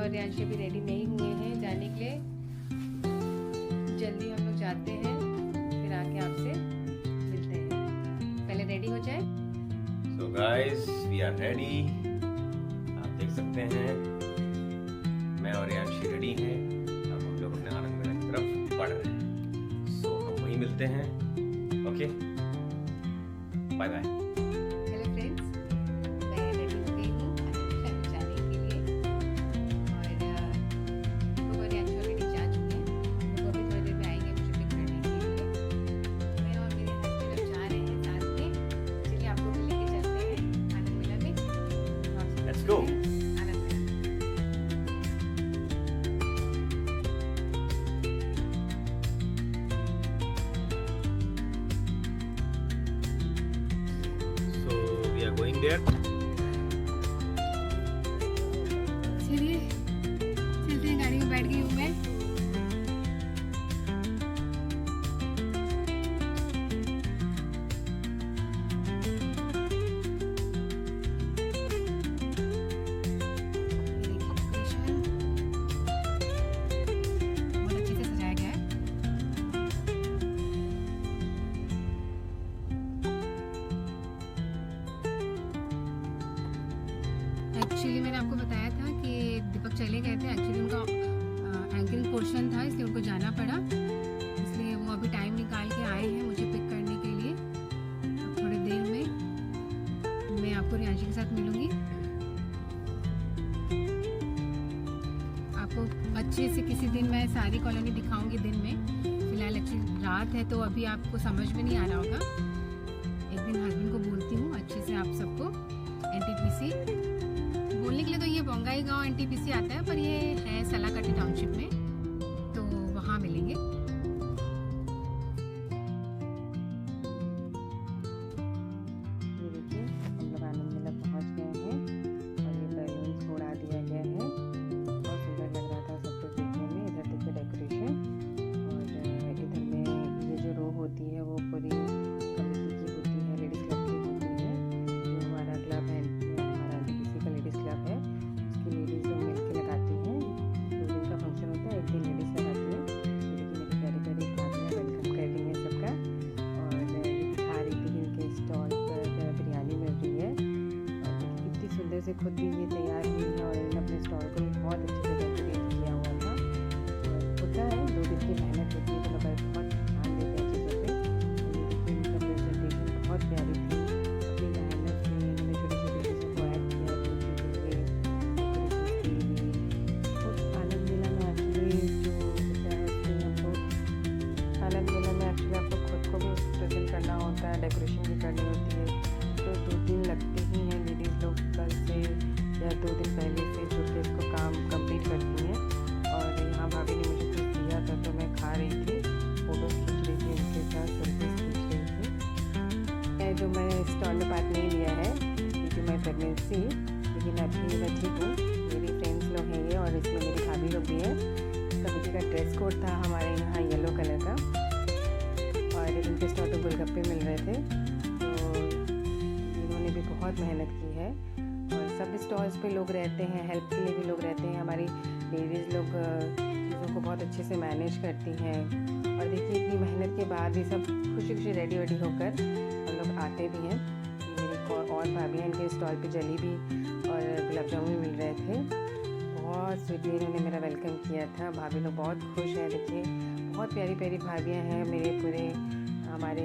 और रियांशी भी रेडी नहीं हुए हैं जाने के लिए। जल्दी हम लोग जाते हैं, फिर आके आपसे मिलते हैं। पहले रेडी हो जाए। So guys, we are ready। आप देख सकते हैं मैं और रियांशी रेडी हैं। अब हम लोग अपने आनंद मेला की तरफ बढ़ रहे हैं। So हम वहीं मिलते हैं। Okay, bye bye. Go. So we are going there. चलिए चलते हैं, गाड़ी में बैठ गई हूँ मैं। एक्चुअली मैंने आपको बताया था कि दीपक चले गए थे। एक्चुअली उनका एंकरिंग पोर्शन था, इसलिए उनको जाना पड़ा। इसलिए वो अभी टाइम निकाल के आए हैं मुझे पिक करने के लिए। अब थोड़ी देर में मैं आपको रियांशी के साथ मिलूंगी। आपको अच्छे से किसी दिन मैं सारी कॉलोनी दिखाऊंगी दिन में। फिलहाल एक्चुअली रात है तो अभी आपको समझ में नहीं आ रहा होगा। एक दिन हस्बैंड को बोलती हूँ अच्छे से आप सबको। NTPC बोलने के लिए तो ये बोंगाई गांव NTPC आता है, पर ये है सलाकाटी टाउनशिप में, तो वहाँ मिलेंगे। ये देखिए हम लोग आनंद मेला पहुँच गए हैं और ये बैलून उड़ा दिया गया है। बहुत सुंदर लग रहा था सब कुछ देखने में। इधर देखिए डेकोरेशन, और इधर में ये जो रो होती है वो पूरी कमेटी की होती है, लेडीज क्लब की होती है। जो हमारा क्लब है, है उसकी लेडीज लोग मिलकर लगाती हैं। 2 दिन का फंक्शन होता है, एक दिन लेडीज लगाती है। देखिए मेरी प्यारी प्यारी भाभियाँ वेलकम कर रही हैं सबका। और ये दिखा रही थी कि इनके स्टॉल पर बिरयानी मिल रही है। और कितनी सुंदर से खुद भी ये तैयार हुई है और इन्होंने अपने स्टॉल को भी बहुत अच्छे से डेकोरेट किया हुआ था। और होता है 2 दिन की मेहनत होती है, तो लोग बहुत ध्यान देते हैं चीज़ों पर। देखिए इनका प्रेजेंटेशन बहुत प्यारी थी। करना होता है, डेकोरेशन भी करनी होती है, तो 2 दिन लगते ही हैं। लेडीज़ लोग कल से या 2 दिन पहले से जुड़ के इसको काम कंप्लीट करती हैं। और यहाँ भाभी ने मुझे कुछ दिया था तो मैं खा रही थी, फोटोज खींच रही थी उनके साथ, सेल्फीज खींच रही थी। जो मैं स्टॉल में पार्ट नहीं लिया है क्योंकि मैं प्रेगनेंसी, लेकिन अभी मैं ठीक हूँ। मेरी फ्रेंड्स लोग हैं ये, और इसमें मेरी भाभी लोग भी हैं। कमेटी का ड्रेस कोड था हमारे यहाँ येलो कलर का, और इनके स्टॉल पे गोलगप्पे मिल रहे थे। तो इन्होंने भी बहुत मेहनत की है। और सब स्टॉल्स पे लोग रहते हैं, हेल्प के लिए भी लोग रहते हैं। हमारी लेडीज़ लोग चीज़ों को बहुत अच्छे से मैनेज करती हैं। और देखिए इतनी मेहनत के बाद भी सब खुशी खुशी रेडी होकर हम लोग आते भी हैं। मेरी और भाभी हैं, इनके स्टॉल पे जलेबी और गुलाब जामुन मिल रहे थे। बहुत स्वीटली इन्होंने मेरा वेलकम किया था। भाभी लोग बहुत खुश हैं। देखिए बहुत प्यारी प्यारी भाभियाँ हैं मेरे पूरे हमारे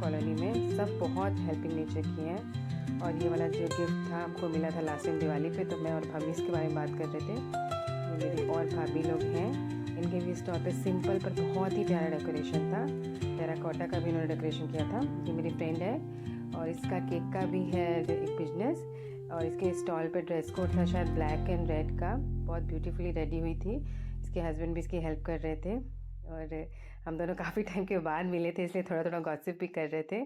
कॉलोनी में। सब बहुत हेल्पिंग नेचर की हैं। और ये वाला जो गिफ्ट था हमको मिला था लास्ट टाइम दिवाली पे, तो मैं और भाभी इसके बारे में बात कर रहे थे। ये मेरी और भाभी लोग हैं, इनके भी स्टॉल पे सिंपल पर बहुत ही प्यारा डेकोरेशन था। टेराकोटा का भी इन्होंने डेकोरेशन किया था। ये मेरी फ्रेंड है और इसका केक का भी है एक बिजनेस। और इसके स्टॉल पे ड्रेस कोड था शायद ब्लैक एंड रेड का, बहुत ब्यूटीफुली रेडी हुई थी। इसके हस्बैंड भी इसकी हेल्प कर रहे थे। और हम दोनों काफ़ी टाइम के बाद मिले थे, इसलिए थोड़ा थोड़ा गॉसिप भी कर रहे थे,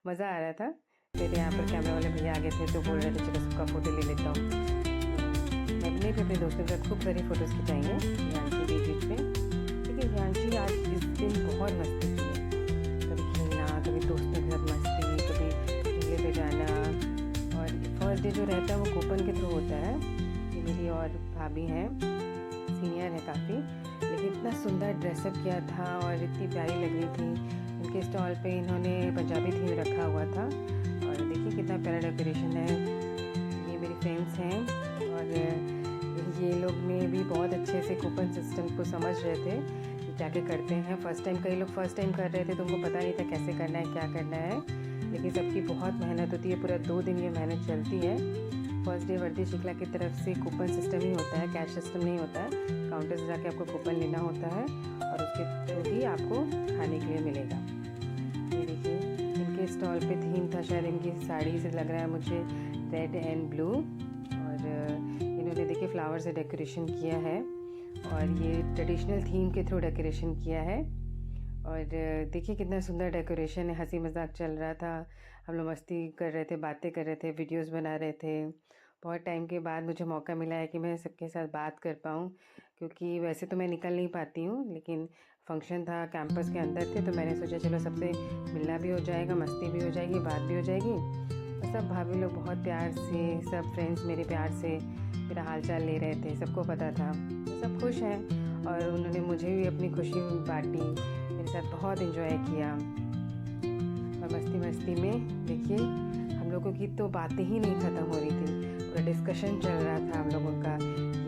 मज़ा आ रहा था। फिर यहाँ पर कैमरा वाले भैया आ गए थे तो बोल रहे थे चलो सबका फ़ोटो ले लेता हूँ। मैंने भी अपने दोस्तों के साथ खूब सारी फ़ोटोज़ खिंचाई हैं रियांशी बीच में। लेकिन रियांशी आज इस दिन बहुत मस्ती की है, कभी खेलना, कभी दोस्तों के साथ मस्ती, कभी झूले पे जाना। और फर्स्ट डे जो रहता है वो कूपन के थ्रू होता है। ये मेरी और भाभी हैं, सीनियर है काफ़ी, लेकिन इतना सुंदर ड्रेसअप किया था और इतनी प्यारी लग रही थी। इनके स्टॉल पे इन्होंने पंजाबी थीम रखा हुआ था और देखिए कितना प्यारा डेकोरेशन है। ये मेरी फ्रेंड्स हैं और ये लोग ने भी बहुत अच्छे से कूपन सिस्टम को समझ रहे थे कि क्या क्या करते हैं। फर्स्ट टाइम कई लोग फर्स्ट टाइम कर रहे थे तो उनको पता नहीं था कैसे करना है, क्या करना है, लेकिन सबकी बहुत मेहनत होती है। पूरा 2 दिन ये मेहनत चलती है। फर्स्ट डे वर्दी शिकला की तरफ से कूपन सिस्टम ही होता है, कैश सिस्टम नहीं होता है। काउंटर से जाके आपको कूपन लेना होता है और उसके थ्रू ही आपको खाने के लिए मिलेगा। ये देखिए इनके स्टॉल पे थीम था, शायद इनकी साड़ी से लग रहा है मुझे, रेड एंड ब्लू। और इन्होंने देखिए फ्लावर से डेकोरेशन किया है और ये ट्रेडिशनल थीम के थ्रू डेकोरेशन किया है। और देखिए कितना सुंदर डेकोरेशन है। हंसी मजाक चल रहा था, हम लोग मस्ती कर रहे थे, बातें कर रहे थे, वीडियोस बना रहे थे। बहुत टाइम के बाद मुझे मौका मिला है कि मैं सबके साथ बात कर पाऊँ, क्योंकि वैसे तो मैं निकल नहीं पाती हूँ, लेकिन फंक्शन था, कैंपस के अंदर थे, तो मैंने सोचा चलो सबसे मिलना भी हो जाएगा, मस्ती भी हो जाएगी, बात भी हो जाएगी। और सब भाभी लोग बहुत प्यार से, सब फ्रेंड्स मेरे प्यार से मेरा हालचाल ले रहे थे, सबको पता था, सब खुश हैं। और उन्होंने मुझे भी अपनी खुशी बांटी, मेरे साथ बहुत एंजॉय किया। और मस्ती मस्ती में देखिए हम लोगों की तो बातें ही नहीं ख़त्म हो रही थी, पूरा डिस्कशन चल रहा था हम लोगों का,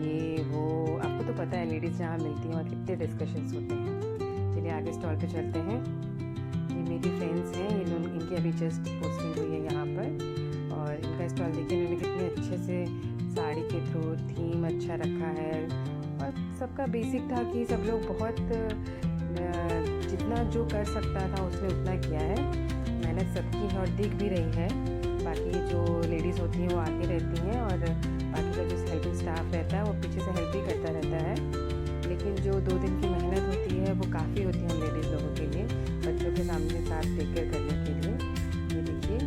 ये वो। आपको तो पता है लेडीज़ जहाँ मिलती हैं वहाँ कितने डिस्कशंस होते हैं। चलिए आगे स्टॉल पे चलते हैं। ये मेरी फ्रेंड्स हैं, इनकी अभी जस्ट पोस्टिंग हुई है यहाँ पर। और इनका स्टॉल देखिए, इन्होंने कितने अच्छे से साड़ी के थ्रू थीम अच्छा रखा है। और सबका बेसिक था कि सब लोग बहुत जितना जो कर सकता था उसने उतना किया है। मेहनत सबकी है और दिख भी रही है। बाकी जो लेडीज़ होती हैं वो आगे रहती हैं और बाकी का जो हेल्पिंग स्टाफ रहता है वो पीछे से हेल्प भी करता रहता है। लेकिन जो 2 दिन की मेहनत होती है वो काफ़ी होती है हम लेडीज़ लोगों के लिए, बच्चों के सामने साथ टेक केयर करने के लिए। ये देखिए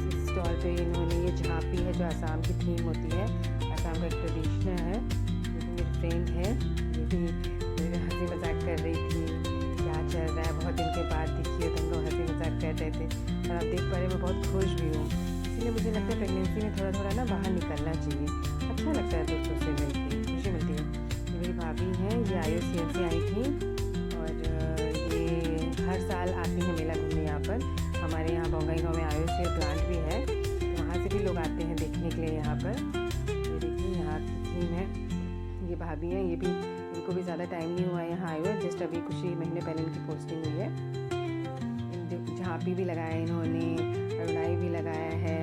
इस स्टॉल पे इन्होंने ये झांपी है जो आसाम की थीम होती है, आसाम का एक ट्रेडिशन है। ये मेरी फ्रेंड है, ये भी मेरे हंसी मजाक कर रही थी, क्या चल रहा है, बहुत दिन के बाद दिखी है तो हम लोग हंसी मजाक कर रहे थे। और आप देख पा रहे मैं बहुत खुश भी हूँ, इसीलिए मुझे लगता है प्रेगनेंसी में थोड़ा थोड़ा ना बाहर निकलना चाहिए, अच्छा लगता है, दोस्तों से मिलके खुशी मिलती है। ये मेरी भाभी हैं, ये IOCL से आई थी और ये हर साल आती हैं मेला घूमने यहाँ पर। हमारे यहाँ बोंगाईगांव में IOCL प्लांट भी है, तो वहाँ से भी लोग आते हैं देखने के लिए यहाँ पर। ये देखिए यहाँ की थीम है, ये भाभी हैं, ये भी इनको भी ज़्यादा टाइम नहीं हुआ है यहाँ आए हुए, जस्ट अभी कुछ ही महीने पहले इनकी पोस्टिंग हुई है। झांपी भी लगाया है इन्होंने, अरुणाई भी लगाया है।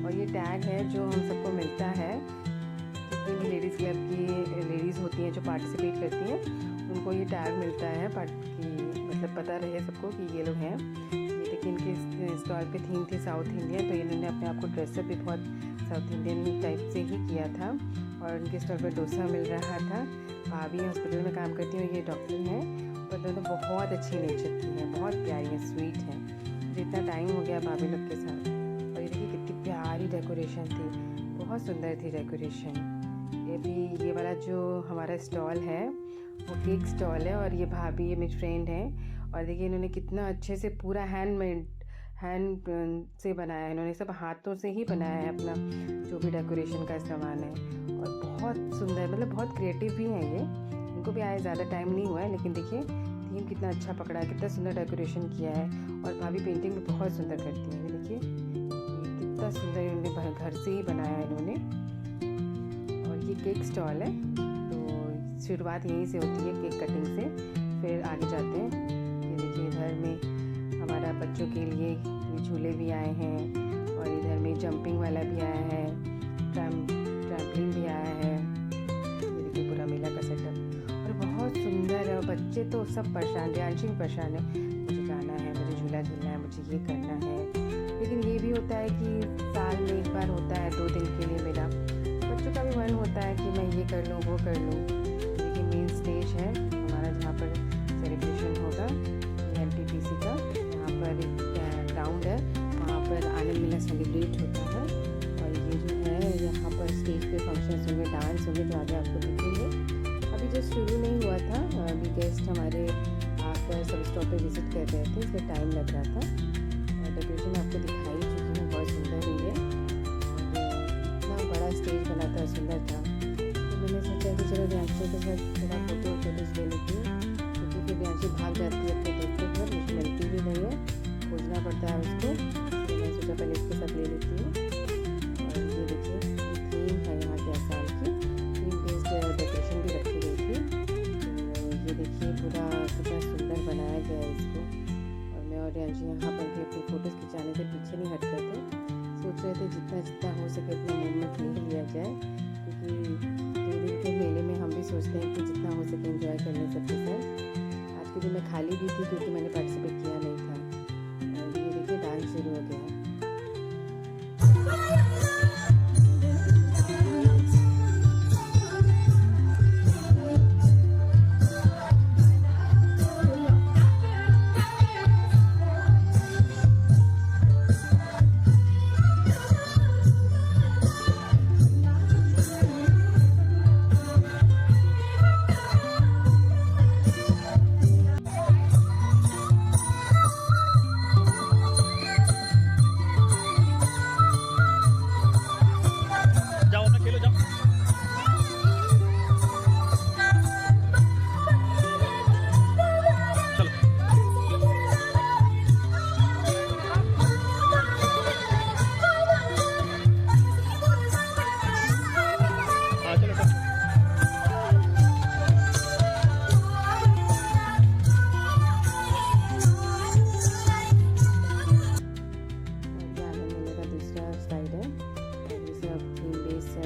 और ये टैग है जो हम सबको मिलता है, जितनी भी लेडीज़ क्लब की लेडीज़ होती हैं जो पार्टिसिपेट करती हैं उनको ये टैग मिलता है कि मतलब पता रहे सबको कि ये लोग हैं। ये देखिए इनके स्टॉल पे थीम थी साउथ इंडियन, तो इन्होंने अपने आप को ड्रेसअप भी बहुत साउथ इंडियन टाइप से ही किया था। और उनके स्टॉल पर डोसा मिल रहा था। भाभी हॉस्पिटल में काम करती हैं, ये डॉक्टर हैं, पर दोनों बहुत अच्छी नेचर की हैं, बहुत प्यारी हैं, स्वीट हैं। जितना टाइम हो गया भाभी लोग के साथ। और ये देखिए कितनी प्यारी डेकोरेशन थी, बहुत सुंदर थी डेकोरेशन। ये भी ये वाला जो हमारा स्टॉल है वो केक स्टॉल है और ये भाभी ये मेरी फ्रेंड है। और देखिए इन्होंने कितना अच्छे से पूरा हैंड से बनाया है, इन्होंने सब हाथों से ही बनाया है अपना जो भी डेकोरेशन का सामान है। और बहुत सुंदर, मतलब बहुत क्रिएटिव भी हैं ये, इनको भी आए ज़्यादा टाइम नहीं हुआ है, लेकिन देखिए थीम कितना अच्छा पकड़ा है, कितना सुंदर डेकोरेशन किया है। और भाभी पेंटिंग भी बहुत सुंदर करती हैं। ये देखिए कितना सुंदर इन्होंने घर से ही बनाया है इन्होंने। और ये केक स्टॉल है, तो शुरुआत यहीं से होती है केक कटिंग से, फिर आगे जाते हैं। ये देखिए इधर में हमारा बच्चों के लिए झूले भी आए हैं और इधर में जंपिंग वाला भी आया है, ट्रैम्पलिन भी आया है। ये देखिए पूरा मेला का सेटअप और बहुत सुंदर है। और बच्चे तो सब परेशान, रियांशी भी परेशान है, मुझे जाना है, मुझे झूला झूलना है, मुझे ये करना है। लेकिन ये भी होता है कि साल में एक बार होता है 2 दिन के लिए मेला, बच्चों का भी मन होता है कि मैं ये कर लूँ वो कर लूँ। देखिए मेन स्टेज है हमारा जहाँ पर सेलिब्रेशन होगा NTPC का, यहाँ पर एक ग्राउंड है, वहाँ पर आनंद मेला सेलिब्रेट होता है। और ये जो है यहाँ पर स्टेज पे फंक्शंस होंगे, डांस होंगे, तो आगे आपको दिखेंगे। अभी जो शुरू नहीं हुआ था, अभी गेस्ट हमारे आकर सब स्टॉप पे विजिट कर रहे थे, इसलिए टाइम लग रहा था। और डेकोरेशन आपको दिखाई चुकी है, बहुत सुंदर हुई है। इतना बड़ा स्टेज बना था, सुंदर था। तो मैंने सोचा कि चलो रियांशी के साथ थोड़ा फोटोज ले लेती हूँ, क्योंकि फिर रियांशी भाग जाती है अपने दोस्तों पर, मुझे मिलती भी नहीं है, खोजना पड़ता है उसको। तो मैं सोचा पहले इसके साथ ले लेती हूँ। और ये देखिए थीम है यहाँ के आसाम की, थीम बेस्ड डेकोरेशन भी रखी गई थी। तो ये देखिए पूरा कितना सुंदर बनाया गया है इसको। और मैं और रियांशी यहाँ पर भी अपनी फ़ोटोज़ खिंचाने से पीछे नहीं हट रहे थे, सोच रहे थे जितना जितना हो सके अपना मोमेंट ले लिया जाए, क्योंकि 2 दिन के मेले में हम भी सोचते हैं कि जितना हो सके एंजॉय करने सबके साथ। आज के दिन मैं खाली भी थी क्योंकि मैंने पार्टिसिपेट किया नहीं था। और ये देखिए डांस शुरू हो गया।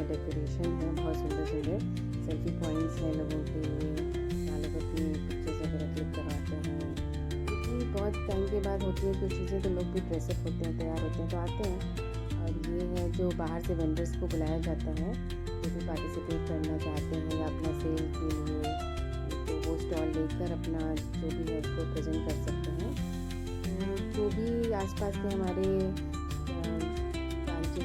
डेकोरेशन है, बहुत सुंदर सुंदर सेल्फी पॉइंट्स हैं लोगों के लिए, जहाँ लोग अपनी पिक्चर्स वगैरह क्लिक करवाते हैं। क्योंकि बहुत टाइम के बाद होती है कुछ चीज़ें, तो लोग भी ड्रेसअप होते हैं, तैयार होते हैं तो आते हैं। और ये है जो बाहर से वेंडर्स को बुलाया जाता है, जो भी पार्टिसिपेट करना चाहते हैं या अपना सेल के लिए, तो वो स्टॉल लेकर अपना जो भी है उसको प्रेजेंट कर सकते हैं। जो भी आसपास के हमारे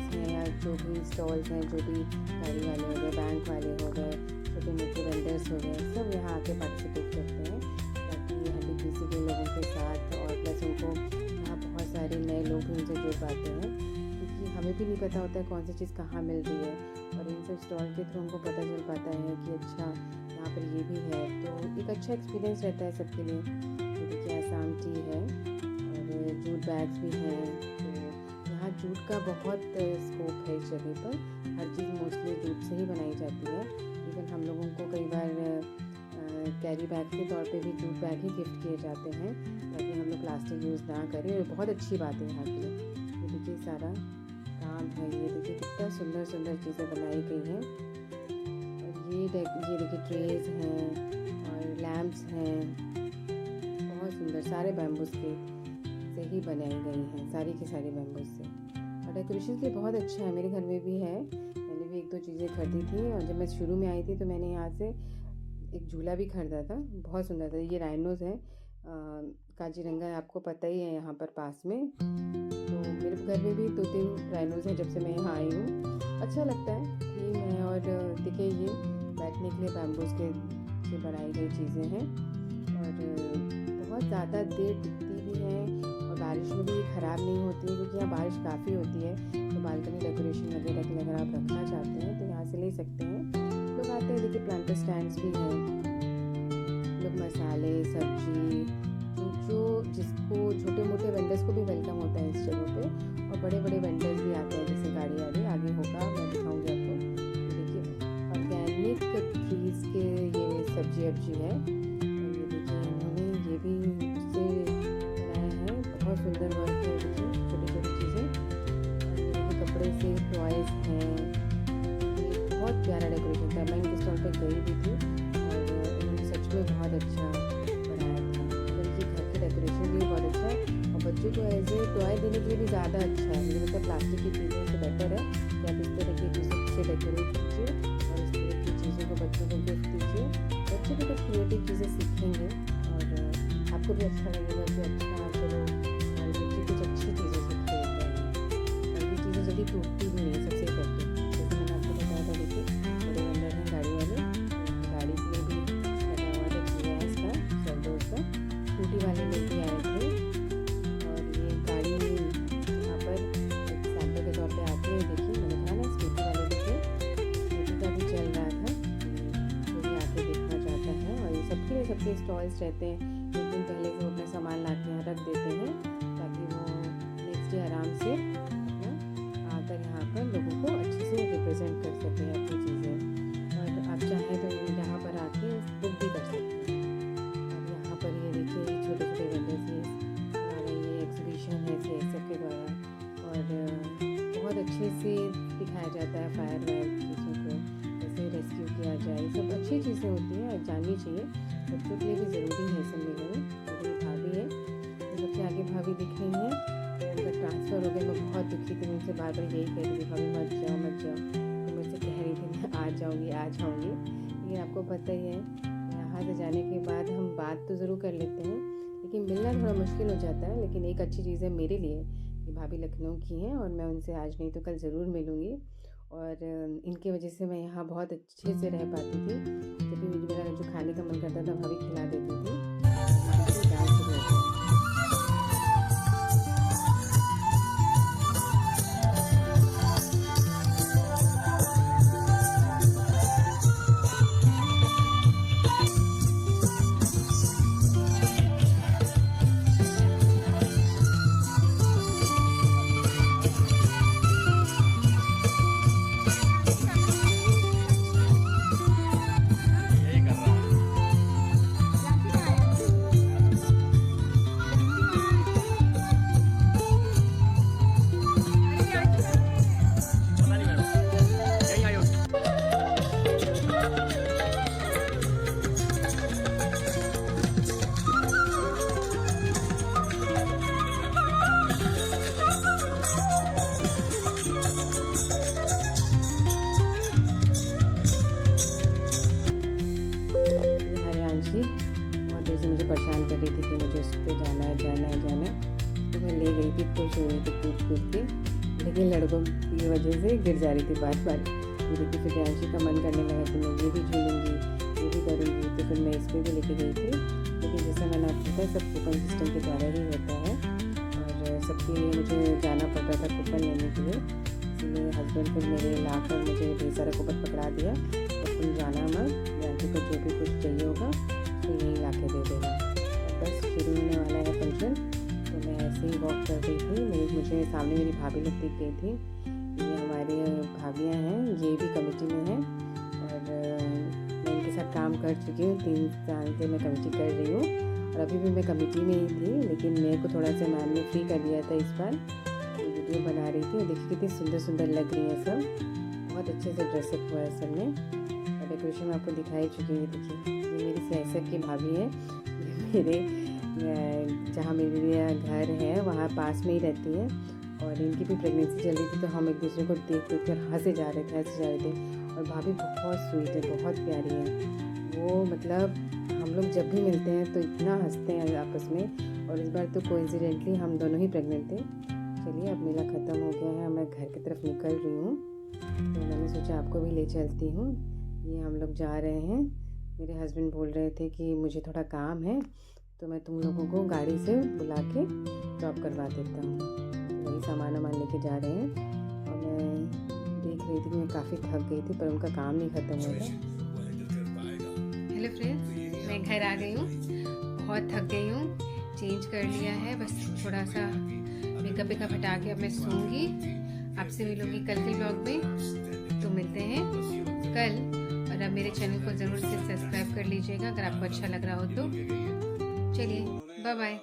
हैं या जो भी स्टॉल्स हैं, जो भी गाड़ी वाले हो गए, बैंक वाले हो गए, छोटे मोटे वेंडर्स हो गए, सब यहाँ आके पार्टिसिपेट करते हैं, ताकि हड्डी के लोगों के साथ, और प्लस उनको यहाँ बहुत सारे नए लोग भी उनसे जुड़ पाते हैं, क्योंकि हमें भी नहीं पता होता है कौन सी चीज़ कहाँ मिल रही है। और इन सब स्टॉल के थ्रू उनको पता चल पाता है कि अच्छा यहाँ पर ये भी है, तो एक अच्छा एक्सपीरियंस रहता है सबके लिए। देखिए आसाम टी है और जूट बैग्स भी हैं। यहाँ जूट का बहुत स्कोप है इस जगह पर, हर चीज़ मोस्टली जूट से ही बनाई जाती है। इवन हम लोगों को कई बार कैरी बैग के तौर पे भी जूट बैग ही गिफ्ट किए जाते हैं, ताकि हम लोग प्लास्टिक यूज़ ना करें, और बहुत अच्छी बात है यहाँ की। ये देखिए सारा काम है, ये देखिए कितना सुंदर सुंदर चीज़ें बनाई गई हैं। और ये देखिए ट्रेज हैं और लैम्प्स हैं, बहुत सुंदर, सारे बैम्बूस के से ही बनाई गई हैं, सारी की सारी बैम्बूस से। और डेकोरेशन भी बहुत अच्छा है, मेरे घर में भी है, मैंने भी 1-2 चीज़ें खरीदी थी। और जब मैं शुरू में आई थी तो मैंने यहाँ से एक झूला भी खरीदा था, बहुत सुंदर था। ये राइनोज़ हैं, काजीरंगा आपको पता ही है यहाँ पर पास में, तो मेरे घर में भी 2-3 राइनोज़ हैं जब से मैं यहाँ आई हूँ। अच्छा लगता है, थीम है। और देखिए ये बैठने के लिए बैम्बूस के बनाई गई चीज़ें हैं, और बहुत ज़्यादा देर टिकती भी हैं, और बारिश में भी ये ख़राब नहीं होती है, क्योंकि यहाँ बारिश काफ़ी होती है। तो बालकनी डेकोरेशन वगैरह के लिए अगर आप रखना चाहते हैं तो यहाँ से ले सकते हैं। लोग आते हैं, देखिए प्लांटर स्टैंड्स भी हैं, लोग मसाले सब्जी जो जिसको छोटे मोटे वेंडर्स को भी वेलकम होता है इस जगह पे, और बड़े बड़े वेंडर्स भी आते हैं, जैसे गाड़ी वाले आगे होगा, मैं दिखाऊंगी आपको। देखिए ऑर्गेनिक ट्रीज़ के ये सब्जी अब्जी है, ये देखिए इन्होंने ये भी उससे बनाया है, बहुत सुंदर वर्क है। देखिए छोटी छोटी चीज़ें, और ये कपड़े से टॉयज़ हैं, ये बहुत प्यारा डेकोरेशन था। मैं इनके स्टॉल पर गई भी थी, और इन्होंने सच में बहुत अच्छा बनाया था। उनकी घर की डेकोरेशन भी बहुत अच्छा है, और बच्चों को एज ए टॉय देने के लिए भी ज़्यादा अच्छा है। मुझे लगता है प्लास्टिक की चीज़ों से बेटर है कि आप इस तरह की चीज़ों से डेकोरेट कीजिए, और इस तरह की चीज़ों को बच्चों को गिफ्ट दीजिए। बच्चे भी कुछ क्रिएटिव चीज़ें सीखेंगे, और आपको भी अच्छा लगेगा कि अच्छा चलो हमारे बच्चे कुछ अच्छी चीज़ों से खेल रहे हैं, और ये चीज़ें जल्दी टूटती भी नहीं, सबसे इफेक्टिव। जैसे मैंने आपको बताया था, देखिए बड़े वेंडर हैं गाड़ी वाले, गाड़ी में भी लगा हुआ है गैस का, सेल्डोज का। स्कूटी वाले लोग भी आए थे, और ये गाड़ी यहाँ पर एक सैंपल के तौर पे आती है। देखिए मैंने कहा ना स्कूटी वाले भी थे, स्कूटी का भी चल रहा था। अच्छे स्टॉल्स रहते हैं, एक दिन पहले वो अपना सामान ला के यहाँ रख देते हैं ताकि वो नेक्स्ट डे आराम से अपना आकर यहाँ पर लोगों को अच्छे से रिप्रेजेंट कर सकें अपनी चीज़ें। और आप चाहें तो यहाँ पर आके बुक भी कर सकते हैं। और यहाँ पर ये देखिए छोटे छोटे वेंडर्स हैं, हमारा ये एग्जीबिशन है CSF के द्वारा, और बहुत अच्छे से दिखाया जाता है फायर वायर चीज़ों को, कैसे रेस्क्यू किया जाए। सब अच्छी चीज़ें होती हैं, जाननी चाहिए, बच्चों के लिए भी ज़रूरी है सब मिलने में। मेरी भाभी है, सबसे आगे भाभी दिख रही हैं, उनका ट्रांसफ़र हो गया। मैं बहुत दुखी थी, उनसे बार बार यही कह रही थी भाभी मत जाओ मत जाओ, तो मुझसे कह रही थी मैं आ जाऊँगी। लेकिन आपको पता ही है यहाँ से जाने के बाद हम बात तो ज़रूर कर लेते हैं, लेकिन मिलना थोड़ा मुश्किल हो जाता है। लेकिन एक अच्छी चीज़ है मेरे लिए कि भाभी लखनऊ की हैं और मैं उनसे आज नहीं तो कल ज़रूर मिलूँगी। और इनकी वजह से मैं यहाँ बहुत अच्छे से रह पाती थी। जब भी मेरा जो खाने का मन करता था भाभी खिला देती थी। मुझे परेशान कर रही थी कि मुझे उस पर जाना है। तो मैं ले गई थी, खुश हो रही थी कूद के, लेकिन लड़कों की वजह से गिर जा रही थी बार। मुझे फिर प्रियांशी का मन करने लगा कि मैं ये भी झूलूँगी, ये भी करूँगी, तो फिर मैं इस पर भी लेके गई थी। लेकिन जैसा मैंने आपको बताया सब कूपन सिस्टम के द्वारा ही होता है, और सबके लिए मुझे जाना पड़ रहा था कूपन लेने के लिए। इसलिए हस्बैंड फिर मेरे लाकर मुझे ढेर सारा कूपन पकड़ा दिया, तो तुम जाना मत, प्रियांशी को जो भी कुछ चाहिए होगा तो यही ला के दे देगा। बस शुरू होने वाला है फंक्शन, तो मैं ऐसे ही वॉक कर रही थी। मुझे सामने मेरी भाभी लोग दिख गई थी। ये हमारी भाभियाँ हैं, ये भी कमेटी में हैं, और मैं इनके साथ काम कर चुकी हूँ। 3 साल से मैं कमेटी कर रही हूँ, और अभी भी मैं कमेटी में ही थी, लेकिन मेरे को थोड़ा सा मैम ने फ्री कर दिया था इस बार। वीडियो बना रही थी, देखिए कितनी सुंदर सुंदर लग रही है सब, बहुत अच्छे से ड्रेसअप हुआ है सब ने। और डेकोरेशन में आपको दिखाई चुकी है। देखिए ये मेरी CSF की भाभी है, मेरे जहाँ मेरा घर है वहाँ पास में ही रहती है, और इनकी भी प्रेगनेंसी चल रही थी, तो हम एक दूसरे को देख कर हंसे जा रहे थे। और भाभी बहुत स्वीट है, बहुत प्यारी है वो। मतलब हम लोग जब भी मिलते हैं तो इतना हंसते हैं आपस में, और इस बार तो कोइंसिडेंटली हम दोनों ही प्रेग्नेंट थे। चलिए अब मेला ख़त्म हो गया है, मैं घर की तरफ निकल रही हूँ, तो मैंने सोचा आपको भी ले चलती हूँ। ये हम लोग जा रहे हैं। मेरे हस्बैंड बोल रहे थे कि मुझे थोड़ा काम है, तो मैं तुम लोगों को गाड़ी से बुला के ड्रॉप करवा देता हूँ। तो वही सामान लेके जा रहे हैं, और मैं देख रही थी कि मैं काफ़ी थक गई थी, पर उनका काम नहीं ख़त्म हुआ था। हेलो फ्रेंड्स, मैं घर आ गई हूँ, बहुत थक गई हूँ, चेंज कर लिया है, बस थोड़ा सा मेकअप हटा के अब मैं सोऊंगी। आपसे मिलूंगी कल के ब्लॉग में, तो मिलते हैं कल। और अब मेरे चैनल को ज़रूर से सब्सक्राइब कर लीजिएगा अगर आपको अच्छा लग रहा हो तो। चलिए बाय बाय।